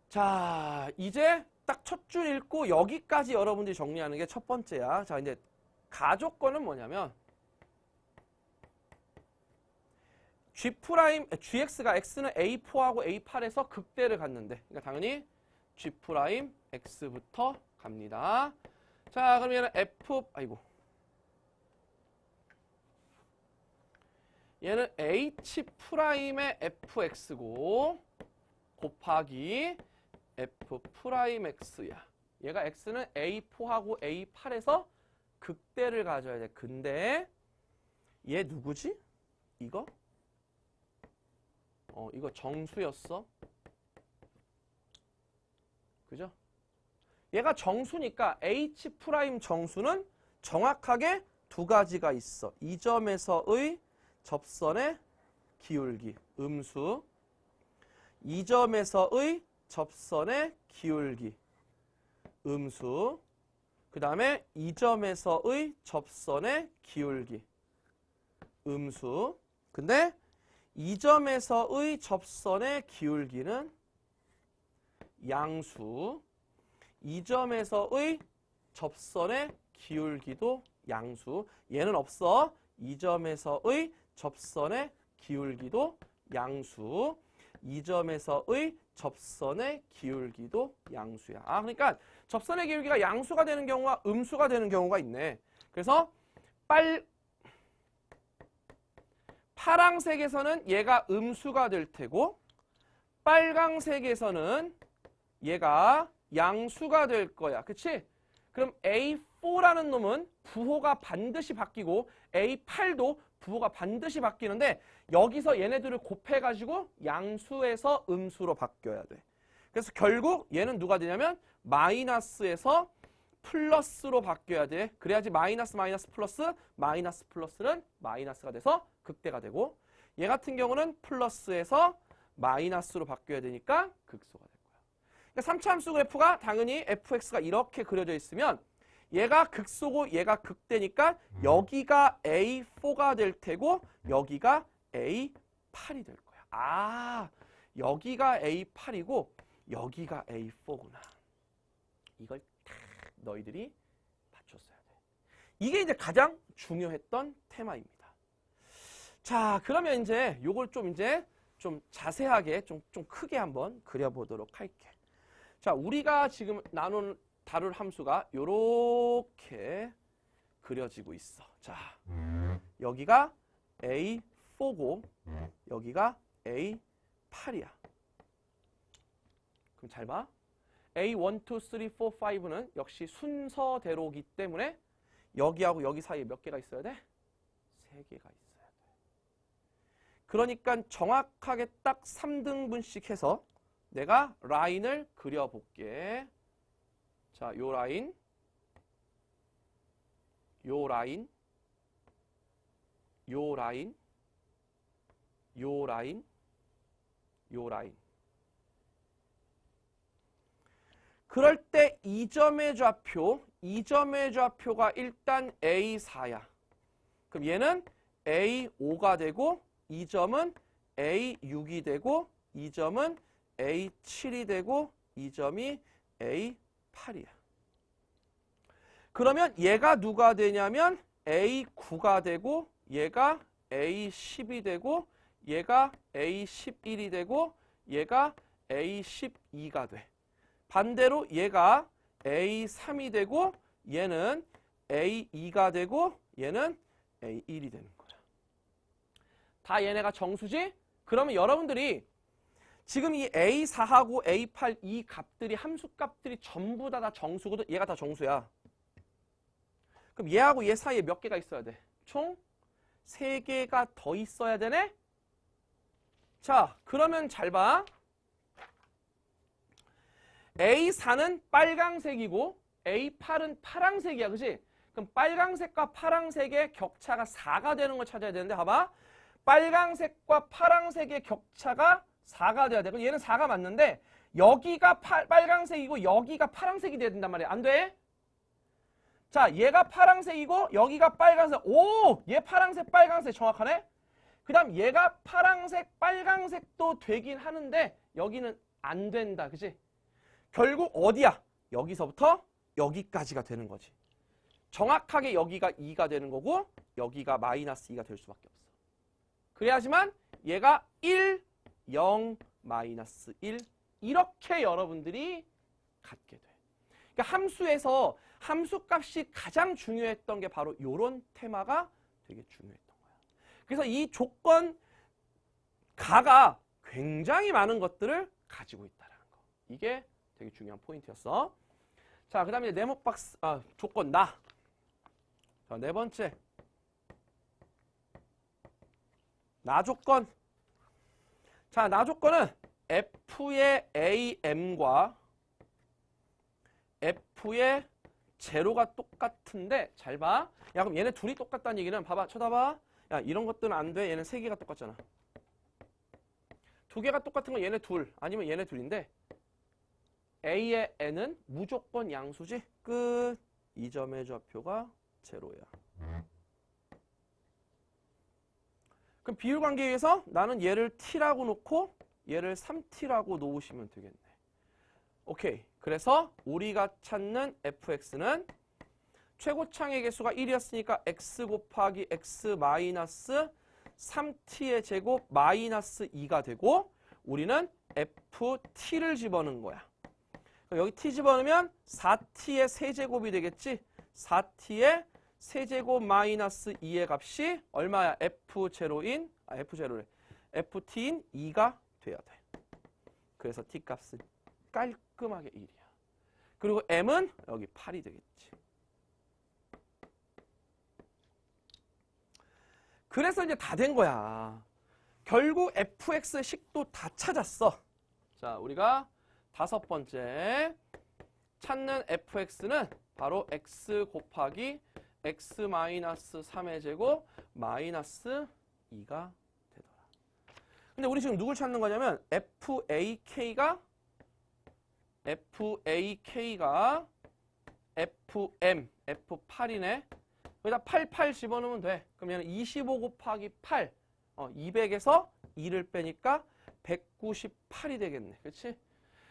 자, 이제 딱 첫 줄 읽고 여기까지 여러분들이 정리하는 게 첫 번째야. 자, 이제 가조건은 뭐냐면 gx가 x는 a4하고 a8에서 극대를 갖는데, 그러니까 당연히 g'x부터 갑니다. 자, 그럼 얘는 얘는 h'의 fx고 곱하기 f'x야. 얘가 x는 a4하고 a8에서 극대를 가져야 돼. 근데 얘 누구지? 이거? 이거 정수였어. 그죠? 얘가 정수니까 h' 정수는 정확하게 두 가지가 있어. 이 점에서의 접선의 기울기, 음수. 이 점에서의 접선의 기울기, 음수. 그 다음에 이 점에서의 접선의 기울기, 음수. 근데 이 점에서의 접선의 기울기는 양수. 이 점에서의 접선의 기울기도 양수. 얘는 없어. 이 점에서의 접선의 기울기도 양수. 이 점에서의 접선의 기울기도 양수야. 아, 그러니까 접선의 기울기가 양수가 되는 경우와 음수가 되는 경우가 있네. 그래서 파랑색에서는 얘가 음수가 될 테고 빨강색에서는 얘가 양수가 될 거야. 그치? 그럼 A4라는 놈은 부호가 반드시 바뀌고 A8도 부호가 반드시 바뀌는데 여기서 얘네들을 곱해가지고 양수에서 음수로 바뀌어야 돼. 그래서 결국 얘는 누가 되냐면 마이너스에서 플러스로 바뀌어야 돼. 그래야지 마이너스 마이너스 플러스는 마이너스가 돼서 극대가 되고, 얘 같은 경우는 플러스에서 마이너스로 바뀌어야 되니까 극소가 될 거야. 그러니까 3차 함수 그래프가 당연히 fx가 이렇게 그려져 있으면 얘가 극소고 얘가 극대니까 여기가 A4가 될 테고 여기가 A8이 될 거야. 아, 여기가 A8이고 여기가 A4구나. 이걸 딱 너희들이 맞췄어야 돼. 이게 이제 가장 중요했던 테마입니다. 자, 그러면 이제 요걸 좀 자세하게 좀 크게 한번 그려보도록 할게. 자, 우리가 지금 다룰 함수가 요렇게 그려지고 있어. 자, 여기가 A4고 여기가 A8이야. 그럼 잘 봐. A1, 2, 3, 4, 5는 역시 순서대로기 때문에 여기하고 여기 사이에 몇 개가 있어야 돼? 3개가 있어야 돼. 그러니까 정확하게 딱 3등분씩 해서 내가 라인을 그려볼게. 자, 요 라인, 요 라인, 요 라인, 요 라인, 요 라인. 그럴 때 이 점의 좌표가 일단 A4야. 그럼 얘는 A5가 되고 이 점은 A6이 되고 이 점은 A7이 되고 이 점이 A8이야. 그러면 얘가 누가 되냐면 A9가 되고 얘가 A10이 되고 얘가 A11이 되고 얘가 A12가 돼. 반대로 얘가 A3이 되고 얘는 A2가 되고 얘는 A1이 되는 거야. 다 얘네가 정수지? 그러면 여러분들이 지금 이 A4하고 A8 이 값들이 함수값들이 전부 다 정수거든. 얘가 다 정수야. 그럼 얘하고 얘 사이에 몇 개가 있어야 돼? 총 3개가 더 있어야 되네? 자, 그러면 잘 봐. A4는 빨강색이고 A8은 파랑색이야. 그치? 그럼 빨강색과 파랑색의 격차가 4가 되는 걸 찾아야 되는데 봐봐. 빨강색과 파랑색의 격차가 4가 돼야 돼. 그럼 얘는 4가 맞는데 여기가 빨강색이고 여기가 파랑색이 돼야 된단 말이야. 안 돼? 자, 얘가 파랑색이고 여기가 빨강색. 오! 얘 파랑색, 빨강색 정확하네? 그 다음 얘가 파랑색, 빨강색도 되긴 하는데 여기는 안 된다. 그치? 결국 어디야? 여기서부터 여기까지가 되는 거지. 정확하게 여기가 2가 되는 거고 여기가 마이너스 2가 될 수밖에 없어. 그래야지만 얘가 1, 0, 마이너스 1 이렇게 여러분들이 갖게 돼. 그러니까 함수에서 함수값이 가장 중요했던 게 바로 이런 테마가 되게 중요했던 거야. 그래서 이 조건 가가 굉장히 많은 것들을 가지고 있다는 거. 이게 되게 중요한 포인트였어. 자, 그 다음에 네모박스, 조건 나. 자, 네 번째. 나 조건. 자, 나 조건은 F의 AM과 F의 제로가 똑같은데 잘 봐. 야, 그럼 얘네 둘이 똑같다는 얘기는 봐봐. 쳐다봐. 야, 이런 것들은 안 돼. 얘는 세 개가 똑같잖아. 두 개가 똑같은 건 얘네 둘 아니면 얘네 둘인데 A의 N은 무조건 양수지. 끝. 이 점의 좌표가 제로야. 그럼 비율관계에 의해서 나는 얘를 T라고 놓고 얘를 3T라고 놓으시면 되겠네. 오케이. 그래서 우리가 찾는 fx는 최고창의 개수가 1이었으니까 x 곱하기 x 마이너스 3t의 제곱 마이너스 2가 되고 우리는 ft를 집어넣은 거야. 여기 t 집어넣으면 4t의 세제곱이 되겠지. 4t의 세제곱 마이너스 2의 값이 얼마야? F0래. FT인 2가 돼야 돼. 그래서 t 값은 깔끔하게 1이야. 그리고 m은 여기 8이 되겠지. 그래서 이제 다 된 거야. 결국 fx식도 다 찾았어. 자, 우리가 다섯 번째 찾는 fx는 바로 x 곱하기 x 마이너스 3의 제곱 마이너스 2가 되더라. 근데 우리 지금 누굴 찾는 거냐면 FAK가 FM, F8이네. 여기다 88 집어넣으면 돼. 그럼 얘는 25 곱하기 8, 200에서 2를 빼니까 198이 되겠네. 그렇지?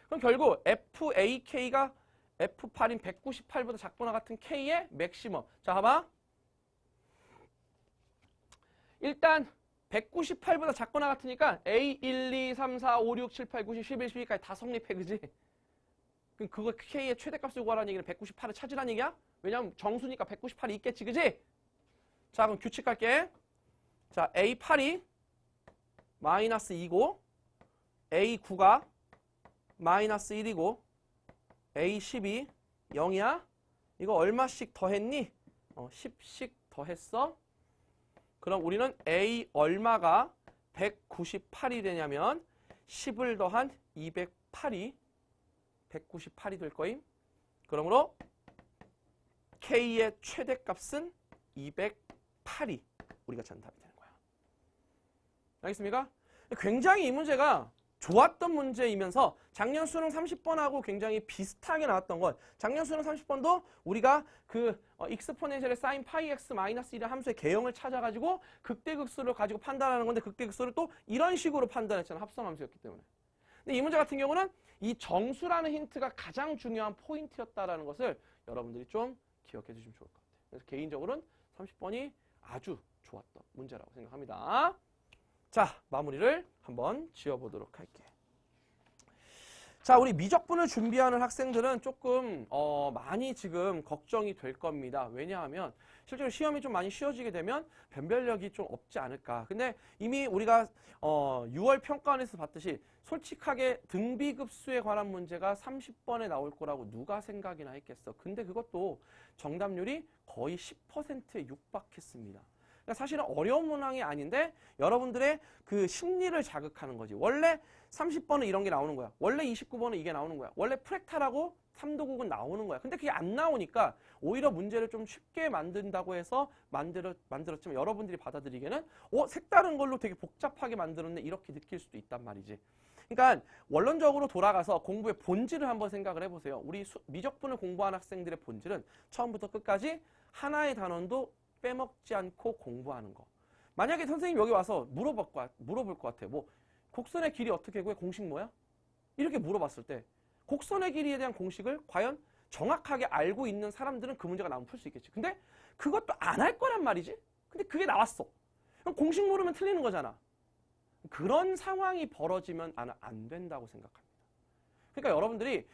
그럼 결국 FAK가 F8인 198보다 작거나 같은 K의 맥시멈. 자, 봐봐. 일단 198보다 작거나 같으니까 A, 1, 2, 3, 4, 5, 6, 7, 8, 9, 10, 11, 12까지 다 성립해. 그지? 그럼 그거 K의 최대값을 구하라는 얘기는 198을 찾으라는 얘기야? 왜냐면 정수니까 198이 있겠지. 그지? 자, 그럼 규칙 갈게. 자, A8이 마이너스 2고 A9가 마이너스 1이고 A10이 0이야? 이거 얼마씩 더했니? 10씩 더했어? 그럼 우리는 A 얼마가 198이 되냐면 10을 더한 208이 198이 될 거임. 그러므로 K의 최대값은 208이 우리가 찾는 답이 되는 거야. 알겠습니까? 굉장히 이 문제가 좋았던 문제이면서 작년 수능 30번하고 굉장히 비슷하게 나왔던 건 작년 수능 30번도 우리가 그 익스포넨셜의 사인 파이 x 마이너스 1의 함수의 개형을 찾아가지고 극대극수를 가지고 판단하는 건데 극대극수를 또 이런 식으로 판단했잖아. 합성함수였기 때문에. 근데 이 문제 같은 경우는 이 정수라는 힌트가 가장 중요한 포인트였다라는 것을 여러분들이 좀 기억해 주시면 좋을 것 같아요. 그래서 개인적으로는 30번이 아주 좋았던 문제라고 생각합니다. 자, 마무리를 한번 지어보도록 할게. 자, 우리 미적분을 준비하는 학생들은 조금 많이 지금 걱정이 될 겁니다. 왜냐하면 실제로 시험이 좀 많이 쉬워지게 되면 변별력이 좀 없지 않을까. 근데 이미 우리가 6월 평가원에서 봤듯이 솔직하게 등비급수에 관한 문제가 30번에 나올 거라고 누가 생각이나 했겠어. 근데 그것도 정답률이 거의 10%에 육박했습니다. 그러니까 사실은 어려운 문항이 아닌데 여러분들의 그 심리를 자극하는 거지. 원래 30번은 이런 게 나오는 거야. 원래 29번은 이게 나오는 거야. 원래 프랙탈하고 삼도국은 나오는 거야. 근데 그게 안 나오니까 오히려 문제를 좀 쉽게 만든다고 해서 만들었지만 여러분들이 받아들이기에는 색다른 걸로 되게 복잡하게 만들었네 이렇게 느낄 수도 있단 말이지. 그러니까 원론적으로 돌아가서 공부의 본질을 한번 생각을 해보세요. 우리 미적분을 공부한 학생들의 본질은 처음부터 끝까지 하나의 단원도 빼먹지 않고 공부하는 거. 만약에 선생님 여기 와서 물어볼 것 같아요. 뭐 곡선의 길이 어떻게 구해? 공식 뭐야? 이렇게 물어봤을 때 곡선의 길이에 대한 공식을 과연 정확하게 알고 있는 사람들은 그 문제가 나오면 풀 수 있겠지. 근데 그것도 안 할 거란 말이지. 근데 그게 나왔어. 그럼 공식 모르면 틀리는 거잖아. 그런 상황이 벌어지면 나는 안 된다고 생각합니다. 그러니까 여러분들이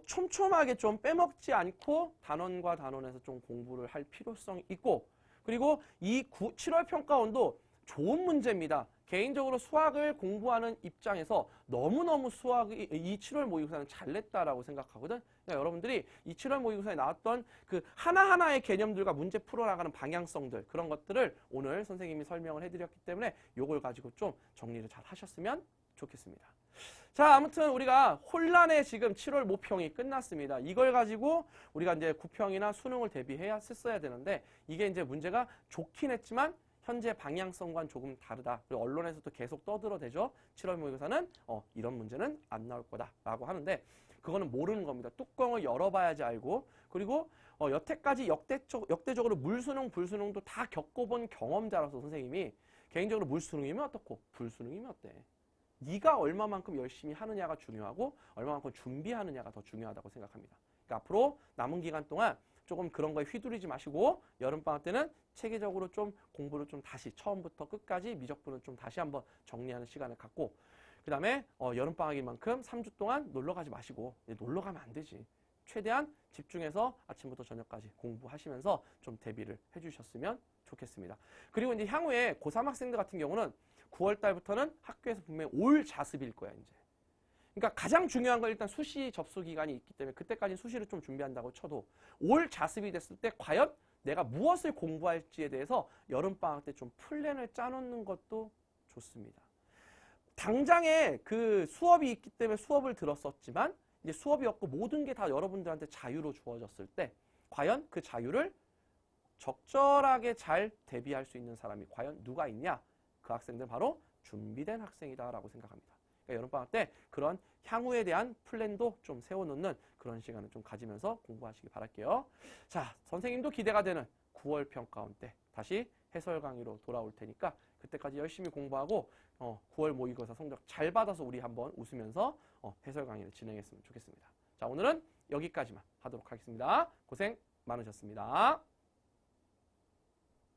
촘촘하게 좀 빼먹지 않고 단원과 단원에서 좀 공부를 할 필요성이 있고, 그리고 이 7월 평가원도 좋은 문제입니다. 개인적으로 수학을 공부하는 입장에서 너무너무 수학이 이 7월 모의고사는 잘 냈다라고 생각하거든. 그러니까 여러분들이 이 7월 모의고사에 나왔던 그 하나하나의 개념들과 문제 풀어나가는 방향성들, 그런 것들을 오늘 선생님이 설명을 해드렸기 때문에 이걸 가지고 좀 정리를 잘 하셨으면 좋겠습니다. 자, 아무튼 우리가 혼란의 지금 7월 모평이 끝났습니다. 이걸 가지고 우리가 이제 구평이나 수능을 대비해야 썼어야 되는데, 이게 이제 문제가 좋긴 했지만 현재 방향성과는 조금 다르다. 그리고 언론에서도 계속 떠들어대죠. 7월 모의고사는 이런 문제는 안 나올 거다라고 하는데, 그거는 모르는 겁니다. 뚜껑을 열어봐야지 알고, 그리고 여태까지 역대적으로 물수능, 불수능도 다 겪어본 경험자라서 선생님이 개인적으로 물수능이면 어떻고 불수능이면 어때? 네가 얼마만큼 열심히 하느냐가 중요하고 얼마만큼 준비하느냐가 더 중요하다고 생각합니다. 그러니까 앞으로 남은 기간 동안 조금 그런 거에 휘둘리지 마시고 여름방학 때는 체계적으로 좀 공부를 좀 다시 처음부터 끝까지 미적분을 좀 다시 한번 정리하는 시간을 갖고, 그 다음에 여름방학인 만큼 3주 동안 놀러 가지 마시고, 놀러 가면 안 되지. 최대한 집중해서 아침부터 저녁까지 공부하시면서 좀 대비를 해주셨으면 좋겠습니다. 그리고 이제 향후에 고3 학생들 같은 경우는 9월 달부터는 학교에서 분명히 올 자습일 거야, 이제. 그러니까 가장 중요한 건 일단 수시 접수 기간이 있기 때문에 그때까지 수시를 좀 준비한다고 쳐도 올 자습이 됐을 때 과연 내가 무엇을 공부할지에 대해서 여름방학 때 좀 플랜을 짜놓는 것도 좋습니다. 당장에 그 수업이 있기 때문에 수업을 들었었지만 이제 수업이 없고 모든 게 다 여러분들한테 자유로 주어졌을 때 과연 그 자유를 적절하게 잘 대비할 수 있는 사람이 과연 누가 있냐? 그 학생들은 바로 준비된 학생이다라고 생각합니다. 그러니까 여름방학 때 그런 향후에 대한 플랜도 좀 세워놓는 그런 시간을 좀 가지면서 공부하시기 바랄게요. 자, 선생님도 기대가 되는 9월 평가원 때 다시 해설 강의로 돌아올 테니까 그때까지 열심히 공부하고 9월 모의고사 성적 잘 받아서 우리 한번 웃으면서 해설 강의를 진행했으면 좋겠습니다. 자, 오늘은 여기까지만 하도록 하겠습니다. 고생 많으셨습니다.